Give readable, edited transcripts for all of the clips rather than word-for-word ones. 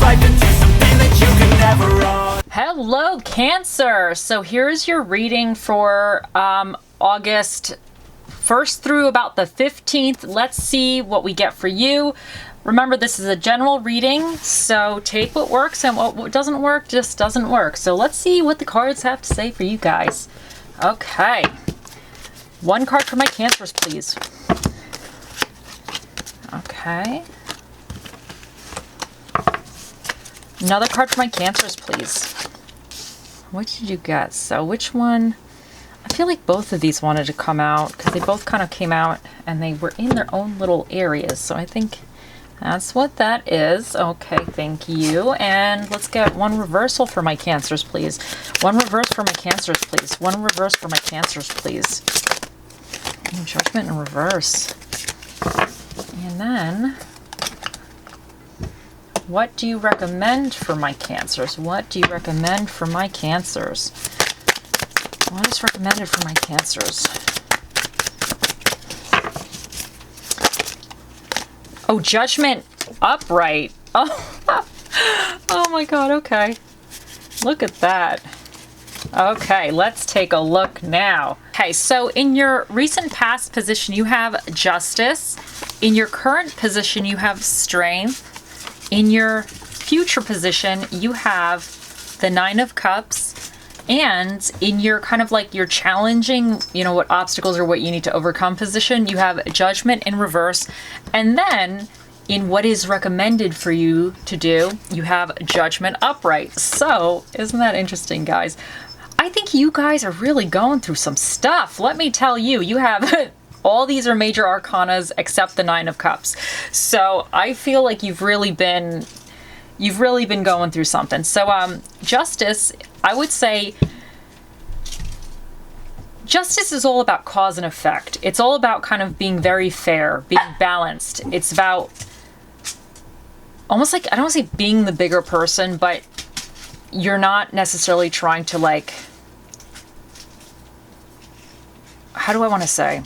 life into something that you can never run. Hello, Cancer. So here's your reading for August 1st through about the 15th. Let's see what we get for you. Remember, this is a general reading, so take what works, and what doesn't work just doesn't work. So let's see what the cards have to say for you guys. Okay. One card for my Cancers, please. Okay. Another card for my Cancers, please. What did you get? So which one? I feel like both of these wanted to come out because they both kind of came out and they were in their own little areas. So I think that's what that is. Okay, thank you. And let's get one reversal for my Cancers, please. One reverse for my Cancers, please. One reverse for my Cancers, please. Oh, Judgment in reverse. And then, what do you recommend for my Cancers? What do you recommend for my Cancers? What is recommended for my Cancers? Oh, Judgment upright. Oh, oh my God, okay. Look at that. Okay, let's take a look now. Okay, so in your recent past position, you have Justice. In your current position, you have Strength. In your future position, you have the Nine of Cups. And in your kind of like your challenging, you know, what obstacles or what you need to overcome position, you have Judgment in reverse. And then in what is recommended for you to do, you have Judgment upright. So isn't that interesting, guys? I think you guys are really going through some stuff. Let me tell you, you have all these are major arcanas except the Nine of Cups. So I feel like you've really been going through something. So Justice, I would say Justice is all about cause and effect. It's all about kind of being very fair, being balanced. It's about almost like, I don't want to say being the bigger person, but you're not necessarily trying to like, how do I want to say?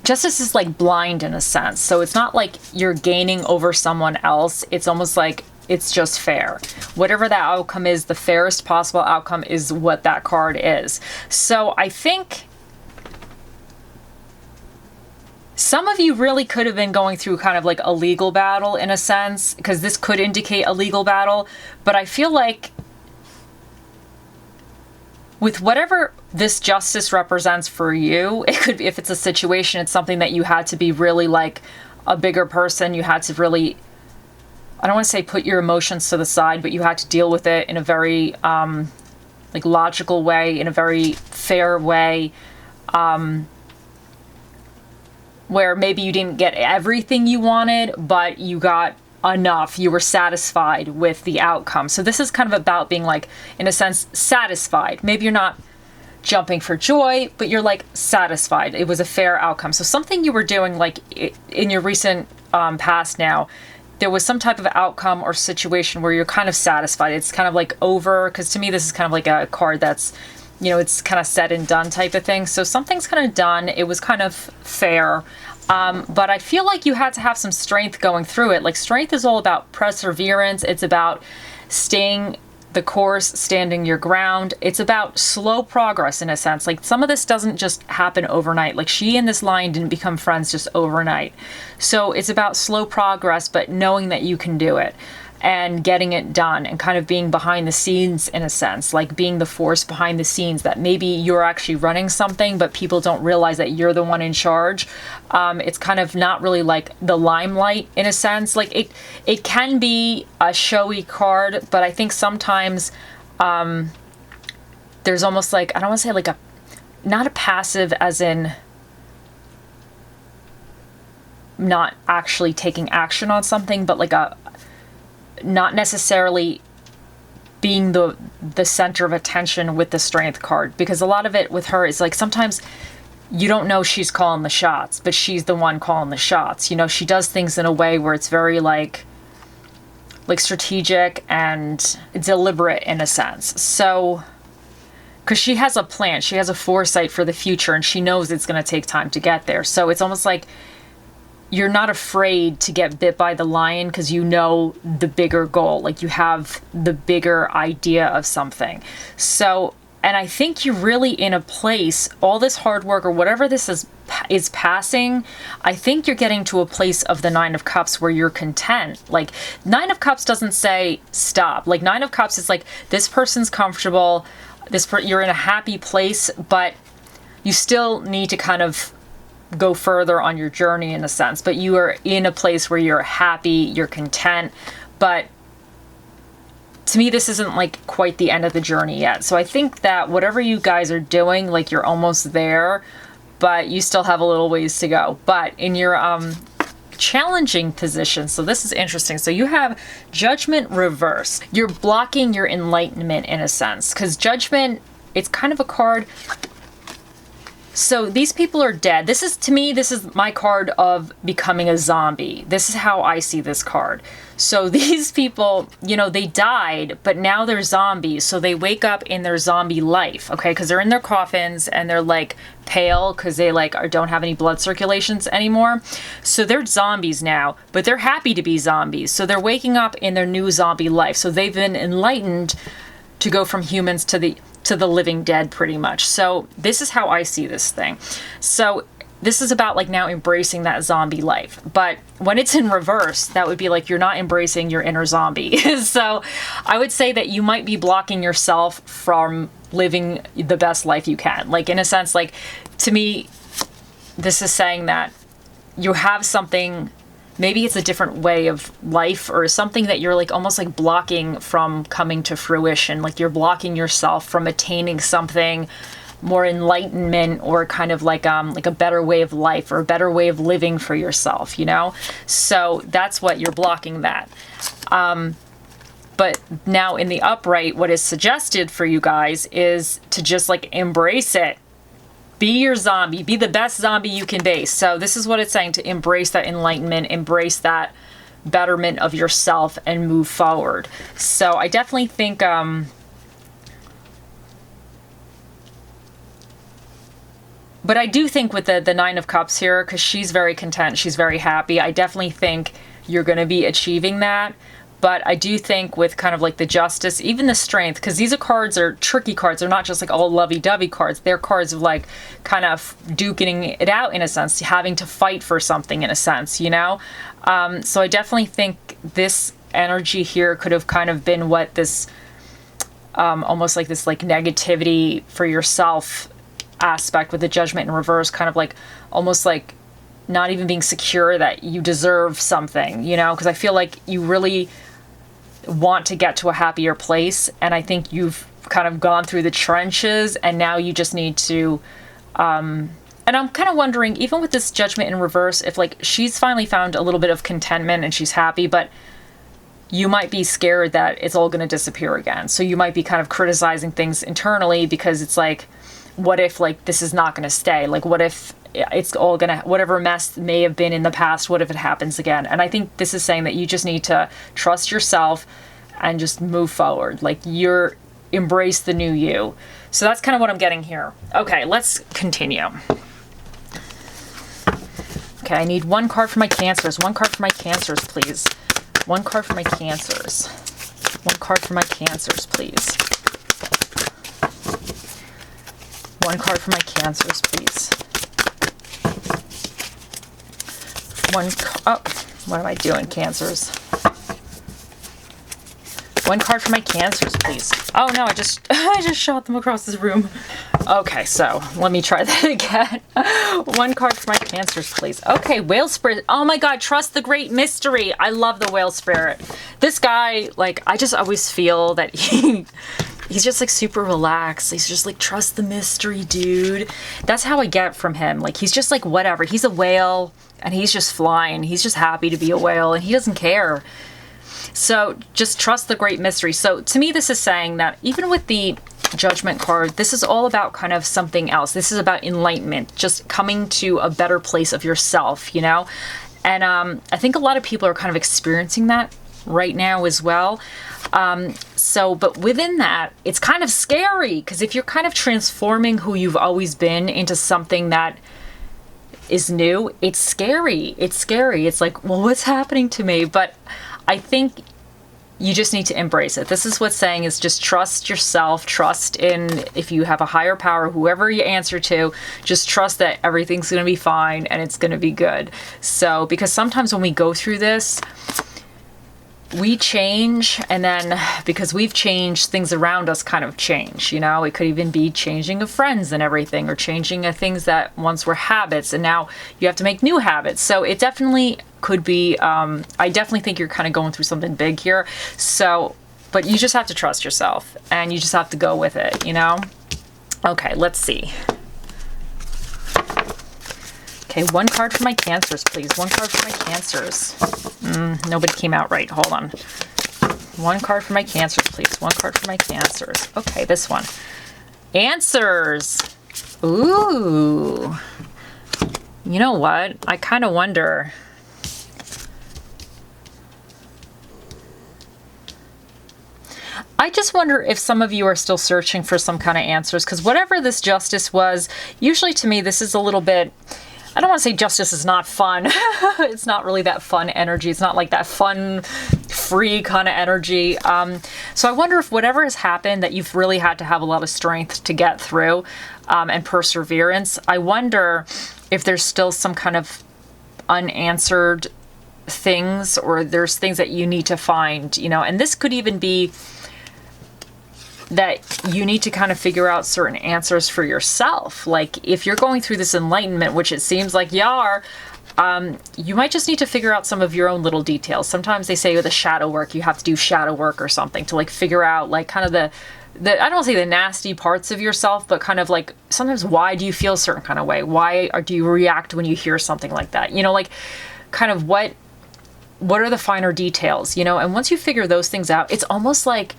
Justice is like blind in a sense. So it's not like you're gaining over someone else. It's almost like it's just fair. Whatever that outcome is, the fairest possible outcome is what that card is. So I think some of you really could have been going through kind of like a legal battle in a sense, because this could indicate a legal battle. But I feel like with whatever this Justice represents for you, it could be, if it's a situation, it's something that you had to be really like a bigger person. You had to really, I don't want to say put your emotions to the side, but you had to deal with it in a very like logical way, in a very fair way, where maybe you didn't get everything you wanted, but you got enough. You were satisfied with the outcome. So this is kind of about being like, in a sense, satisfied. Maybe you're not jumping for joy, but you're like satisfied. It was a fair outcome. So something you were doing like in your recent past now, there was some type of outcome or situation where you're kind of satisfied. It's kind of like over, because to me this is kind of like a card that's, you know, it's kind of said and done type of thing. So something's kind of done. It was kind of fair. But I feel like you had to have some strength going through it. Like strength is all about perseverance. It's about staying the course, standing your ground. It's about slow progress in a sense. Like some of this doesn't just happen overnight. Like she and this lion didn't become friends just overnight. So it's about slow progress, but knowing that you can do it and getting it done and kind of being behind the scenes in a sense, like being the force behind the scenes, that maybe you're actually running something, but people don't realize that you're the one in charge. It's kind of not really like the limelight in a sense. Like it can be a showy card, but I think sometimes there's almost like, I don't want to say like not a passive as in not actually taking action on something, but like not necessarily being the center of attention with the strength card, because a lot of it with her is like sometimes you don't know she's calling the shots, but she's the one calling the shots. You know, she does things in a way where it's very like strategic and deliberate in a sense. So, because she has a plan, she has a foresight for the future, and she knows it's going to take time to get there. So it's almost like you're not afraid to get bit by the lion because you know the bigger goal. Like you have the bigger idea of something. So, and I think you're really in a place, all this hard work or whatever this is passing, I think you're getting to a place of the Nine of Cups where you're content. Like Nine of Cups doesn't say stop. Like Nine of Cups is like, this person's comfortable, you're in a happy place, but you still need to kind of go further on your journey in a sense, but you are in a place where you're happy, you're content. But to me, this isn't like quite the end of the journey yet. So I think that whatever you guys are doing, like you're almost there, but you still have a little ways to go. But in your challenging position, so this is interesting. So you have Judgment reverse. You're blocking your enlightenment in a sense, because Judgment, it's kind of a card. So these people are dead. This is, to me, this is my card of becoming a zombie. This is how I see this card. So these people, you know, they died, but now they're zombies. So they wake up in their zombie life, okay? Because they're in their coffins and they're like pale because they like don't have any blood circulations anymore. So they're zombies now, but they're happy to be zombies. So they're waking up in their new zombie life. So they've been enlightened to go from humans to the living dead pretty much. So this is how I see this thing. So this is about like now embracing that zombie life. But when it's in reverse, that would be like you're not embracing your inner zombie. So I would say that you might be blocking yourself from living the best life you can. Like in a sense, like to me, this is saying that you have something, maybe it's a different way of life or something that you're like almost like blocking from coming to fruition. Like you're blocking yourself from attaining something more enlightenment or kind of like a better way of life or a better way of living for yourself, you know? So that's what you're blocking that. But now in the upright, what is suggested for you guys is to just like embrace it. Be your zombie. Be the best zombie you can be. So this is what it's saying, to embrace that enlightenment, embrace that betterment of yourself and move forward. So I definitely think, but I do think with the Nine of Cups here, because she's very content, she's very happy, I definitely think you're going to be achieving that. But I do think with kind of like the Justice, even the Strength, because these cards are tricky cards. They're not just like all lovey-dovey cards. They're cards of like kind of duking it out in a sense, having to fight for something in a sense, you know? So I definitely think this energy here could have kind of been what this, almost like this like negativity for yourself aspect with the Judgment in reverse, kind of like almost like not even being secure that you deserve something, you know? Because I feel like you really want to get to a happier place, and I think you've kind of gone through the trenches and now you just need to and I'm kind of wondering, even with this Judgment in reverse, if like she's finally found a little bit of contentment and she's happy, but you might be scared that it's all going to disappear again. So you might be kind of criticizing things internally because it's like, what if like this is not going to stay? Like what if it's all gonna, whatever mess may have been in the past, what if it happens again? And I think this is saying that you just need to trust yourself and just move forward. Like you're, embrace the new you. So that's kind of what I'm getting here. Okay, let's continue. Okay, I need one card for my Cancers. One card for my Cancers, please. One card for my Cancers. One card for my Cancers, please. One card for my Cancers, please. Oh, what am I doing, Cancers? One card for my Cancers, please. Oh no, I just shot them across this room. Okay, so let me try that again. One card for my Cancers, please. Okay, Whale Spirit. Oh my God, trust the great mystery. I love the Whale Spirit. This guy, like, I just always feel that he's just like super relaxed. He's just like, trust the mystery, dude. That's how I get from him. Like, he's just like, whatever. He's a whale and he's just flying. He's just happy to be a whale and he doesn't care. So just trust the great mystery. So to me, this is saying that even with the Judgment card, this is all about kind of something else. This is about enlightenment, just coming to a better place of yourself, you know? And I think a lot of people are kind of experiencing that right now as well. But within that, it's kind of scary because if you're kind of transforming who you've always been into something that is new, it's scary. It's scary. It's like, well, what's happening to me? But I think you just need to embrace it. This is what's saying is just trust yourself, trust in, if you have a higher power, whoever you answer to, just trust that everything's going to be fine and it's going to be good. So, because sometimes when we go through this, we change, and then because we've changed, things around us kind of change, you know. It could even be changing of friends and everything, or changing of things that once were habits and now you have to make new habits. So it definitely could be, I definitely think you're kind of going through something big here. So, but you just have to trust yourself and you just have to go with it, you know. Okay, let's see. Okay, one card for my Cancers, please. One card for my Cancers. Nobody came out right. Hold on. One card for my Cancers, please. One card for my Cancers. Okay, this one. Answers. Ooh. You know what? I kind of wonder. I just wonder if some of you are still searching for some kind of answers, because whatever this justice was, usually to me, this is a little bit, I don't want to say justice is not fun. It's not really that fun energy. It's not like that fun, free kind of energy. So I wonder if whatever has happened that you've really had to have a lot of strength to get through, and perseverance, I wonder if there's still some kind of unanswered things, or there's things that you need to find, you know. And this could even be that you need to kind of figure out certain answers for yourself. Like if you're going through this enlightenment, which it seems like you are, you might just need to figure out some of your own little details. Sometimes they say with the shadow work, you have to do shadow work or something to like figure out like kind of the I don't want to say the nasty parts of yourself, but kind of like sometimes why do you feel a certain kind of way? Why do you react when you hear something like that? You know, like kind of what are the finer details, you know? And once you figure those things out, it's almost like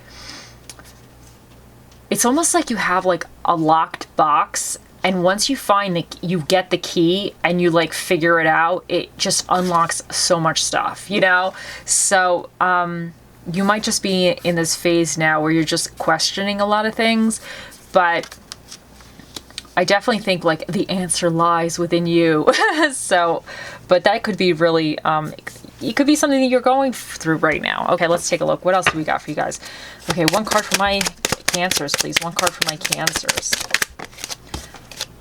you have like a locked box, and once you find you get the key and you like figure it out, it just unlocks so much stuff, you know? So, you might just be in this phase now where you're just questioning a lot of things, but I definitely think like the answer lies within you. So, but that could be really, it could be something that you're going through right now. Okay, let's take a look. What else do we got for you guys? Okay, one card for my Cancers, please. One card for my Cancers.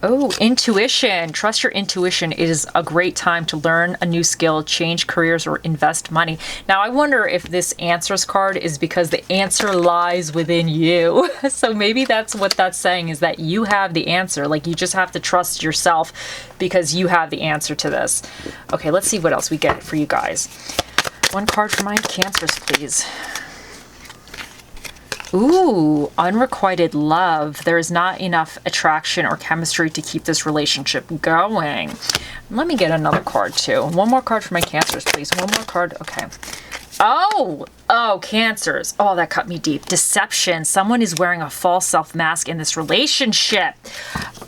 Oh, intuition. Trust your intuition. It is a great time to learn a new skill, change careers, or invest money. Now, I wonder if this Answers card is because the answer lies within you. So maybe that's what that's saying, is that you have the answer. Like you just have to trust yourself because you have the answer to this. Okay, let's see what else we get for you guys. One card for my Cancers, please. Ooh, unrequited love. There is not enough attraction or chemistry to keep this relationship going. Let me get another card too. One more card for my Cancers, please. One more card. Okay. Oh, Cancers. Oh, that cut me deep. Deception. Someone is wearing a false self mask in this relationship.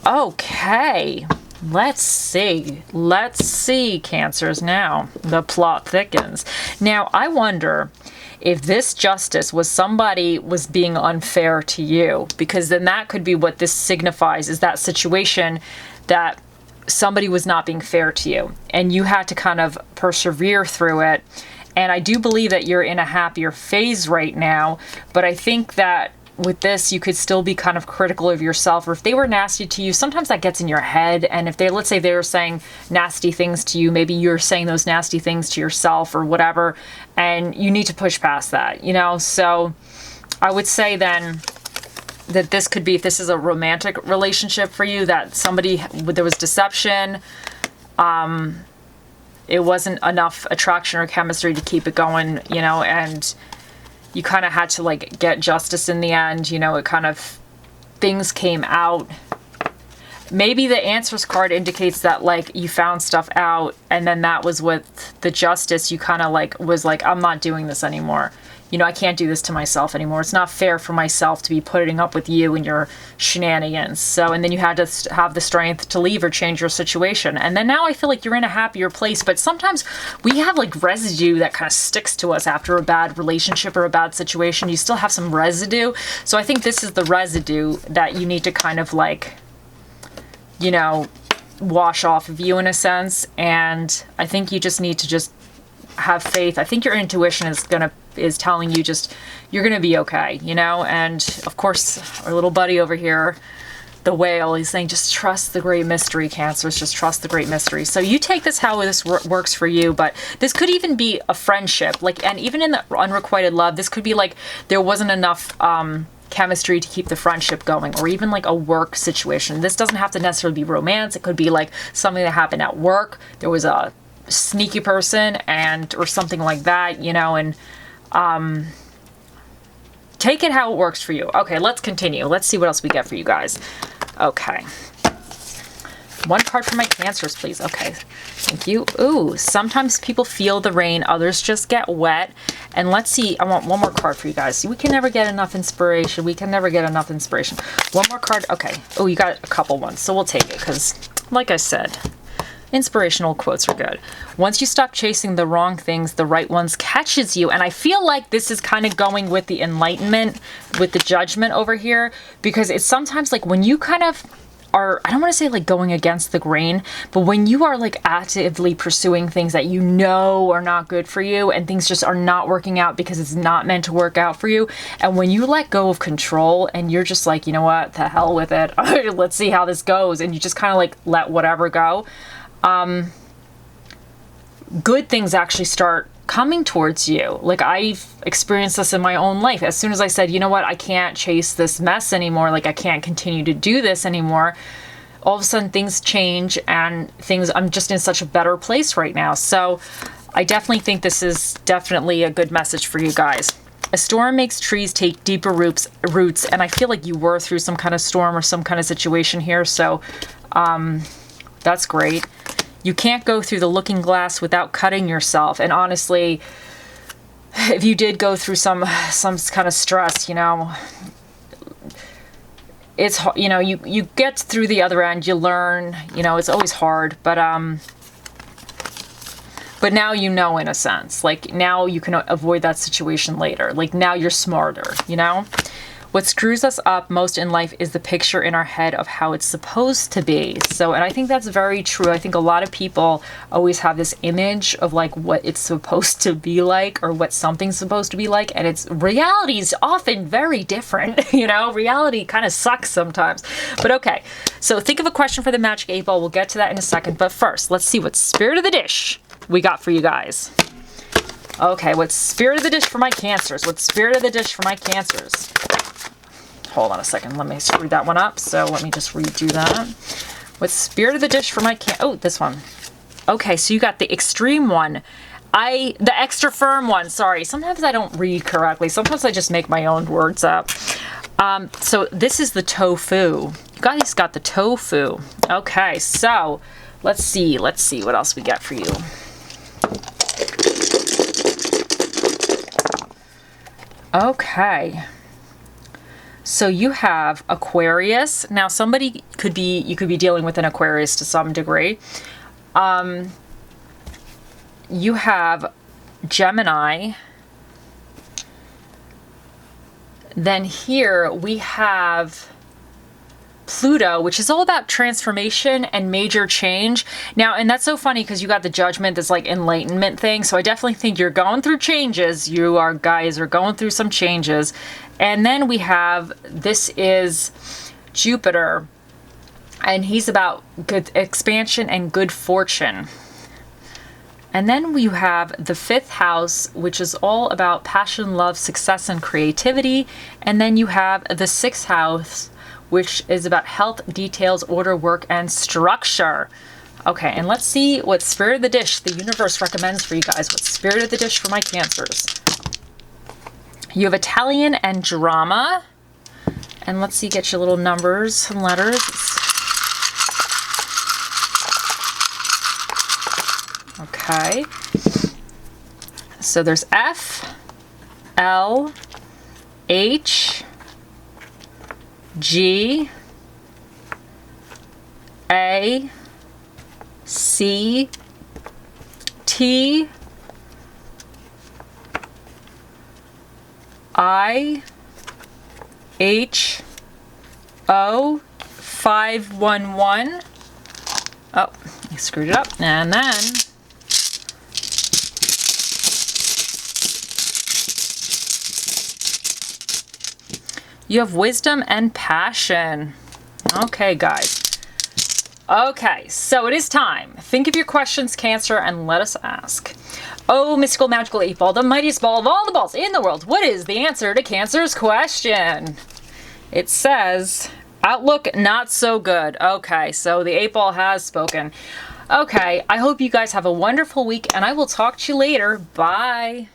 Okay. Let's see, Cancers now. The plot thickens. Now, I wonder if this justice was somebody was being unfair to you, because then that could be what this signifies, is that situation that somebody was not being fair to you and you had to kind of persevere through it. And I do believe that you're in a happier phase right now, but I think that with this, you could still be kind of critical of yourself, or if they were nasty to you, sometimes that gets in your head. And if let's say they were saying nasty things to you, maybe you're saying those nasty things to yourself or whatever, and you need to push past that, you know? So I would say then that this could be, if this is a romantic relationship for you, that there was deception, it wasn't enough attraction or chemistry to keep it going, you know, and you kind of had to like get justice in the end, you know. It kind of, things came out. Maybe the Answers card indicates that like you found stuff out, and then that was with the justice, you kind of like was like, I'm not doing this anymore. You know, I can't do this to myself anymore. It's not fair for myself to be putting up with you and your shenanigans. So, and then you had to have the strength to leave or change your situation. And then now I feel like you're in a happier place. But sometimes we have like residue that kind of sticks to us after a bad relationship or a bad situation. You still have some residue. So I think this is the residue that you need to kind of like, you know, wash off of you in a sense. And I think you just need to just have faith. I think your intuition is telling you just, you're gonna be okay, you know? And of course, our little buddy over here, the whale, he's saying, just trust the great mystery, Cancers. Just trust the great mystery. So you take this how this works for you, but this could even be a friendship. Like, and even in the unrequited love, this could be like there wasn't enough chemistry to keep the friendship going, or even like a work situation. This doesn't have to necessarily be romance. It could be like something that happened at work. There was a sneaky person or something like that, you know, and take it how it works for you. Okay, let's continue. Let's see what else we get for you guys. Okay. One card for my Cancers, please. Okay. Thank you. Ooh, sometimes people feel the rain, others just get wet. And let's see. I want one more card for you guys. We can never get enough inspiration. We can never get enough inspiration. One more card. Okay. Oh, you got a couple ones, so we'll take it because, like I said, inspirational quotes are good. Once you stop chasing the wrong things, the right ones catches you. And I feel like this is kind of going with the enlightenment, with the judgment over here, because it's sometimes like when you kind of are, I don't want to say like going against the grain, but when you are like actively pursuing things that you know are not good for you and things just are not working out because it's not meant to work out for you. And when you let go of control and you're just like, you know what, the hell with it. Let's see how this goes. And you just kind of like let whatever go. Good things actually start coming towards you. Like, I've experienced this in my own life. As soon as I said, you know what, I can't chase this mess anymore, like I can't continue to do this anymore, all of a sudden things change and I'm just in such a better place right now. So I definitely think this is definitely a good message for you guys. A storm makes trees take deeper roots, and I feel like you were through some kind of storm or some kind of situation here, so that's great. You can't go through the looking glass without cutting yourself. And honestly, if you did go through some kind of stress, you know, it's, you know, you get through the other end, you learn, you know, it's always hard, but now you know, in a sense, like now you can avoid that situation later. Like now you're smarter, you know? What screws us up most in life is the picture in our head of how it's supposed to be. So, and I think that's very true. I think a lot of people always have this image of like what it's supposed to be like or what something's supposed to be like. And reality is often very different. You know, reality kind of sucks sometimes. But okay, so think of a question for the Magic 8 Ball. We'll get to that in a second. But first, let's see what Spirit of the Dish we got for you guys. Okay, what's Spirit of the Dish for my Cancers? What's Spirit of the Dish for my Cancers? Hold on a second. Let me screw that one up. So let me just redo that. What's Spirit of the Dish for my oh, this one. Okay, so you got the extreme one. The extra firm one. Sorry. Sometimes I don't read correctly. Sometimes I just make my own words up. So this is the tofu. You guys got the tofu. Okay, so let's see what else we got for you. Okay. So you have Aquarius. Now you could be dealing with an Aquarius to some degree. You have Gemini. Then here we have Pluto, which is all about transformation and major change. Now, and that's so funny because you got the Judgment, this like enlightenment thing. So I definitely think you're going through changes. Guys are going through some changes. And then we have, this is Jupiter, and he's about good expansion and good fortune. And then we have the 5th house, which is all about passion, love, success, and creativity. And then you have the 6th house, which is about health, details, order, work, and structure. Okay, and let's see what Spirit of the Dish the universe recommends for you guys. What's Spirit of the Dish for my Cancers? You have Italian and drama. And let's see, get your little numbers and letters. Okay. So there's F, L, H, G, A, C, T, I, H, O, 511, Oh, I screwed it up. And then you have wisdom and passion. Okay, guys. Okay, so it is time. Think of your questions, Cancer, and let us ask. Oh, mystical, magical 8-ball, the mightiest ball of all the balls in the world. What is the answer to Cancer's question? It says, outlook not so good. Okay, so the 8-ball has spoken. Okay, I hope you guys have a wonderful week, and I will talk to you later. Bye.